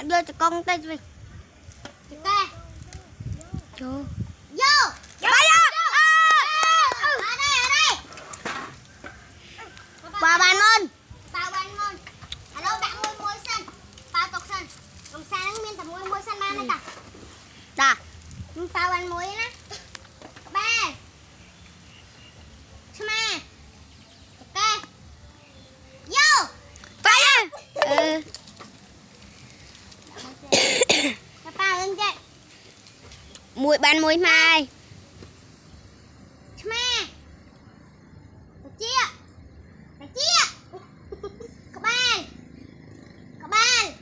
bạn đưa cho con tay về. Vô. Bay ra. Ở đây. Bà bạn ơn. Bao ban ngon. Ở đâu đã môi xanh. Bao tộc xanh. Đồng xa nó miên tập môi xanh man đấy ta. Dạ. Bao ban môi á. Ba. Chma. Ok. Vô. Bay ra. Ba lên chạy. Muối bán muối mai. Chma. Chia. Các bạn.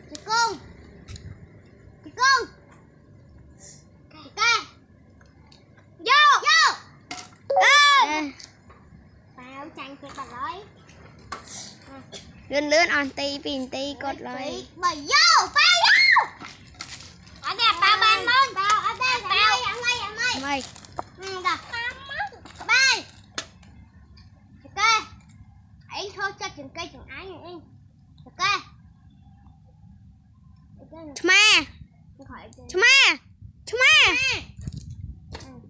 Chị cung. Ok. Vô. Bao chanh chết bà rồi. Lươn on tí pin tí cột lại. Bởi vô. Bao vô. Ở đây bao ban môn. Bao ở đây. Ở đây. Mày. Rồi. Các bạn. Ok. Anh thôi cho chừng cây chừng ái này anh. Ok. Chma.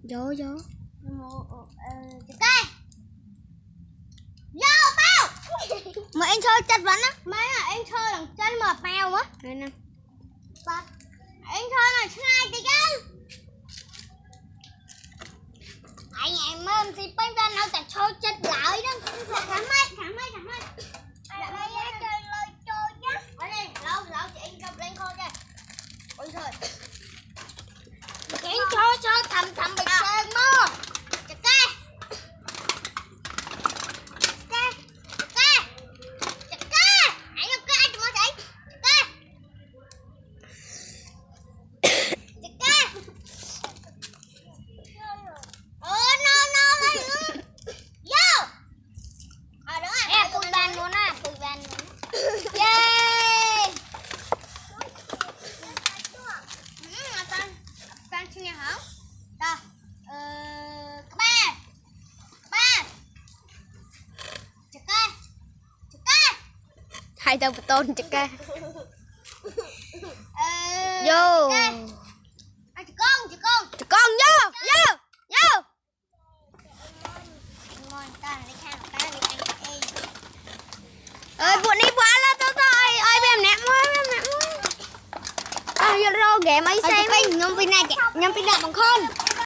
Vô. Ok. Vô bao. Mà anh chơi chặt vẫn á. Mấy là anh chơi bằng chân mà bao á. Đây nè. Anh chơi là hai tí chân. Anh em mơm thì bây giờ nó sẽ chơi chết lại đó. Cảm ơn. Dạ mấy chơi lời chơi nhá. Ở đây, lâu chị anh cầm lên khô chơi. Ôi trời. Anh chơi thầm bị chơi mơ. Hai tao tôn chặt ca. Vô. Chị con vô. Ơi buồn đi quá là tôi thôi. Ơi bèm ném ơi. Vô rô ghé mấy xem. Nhóm pin này bằng khôn.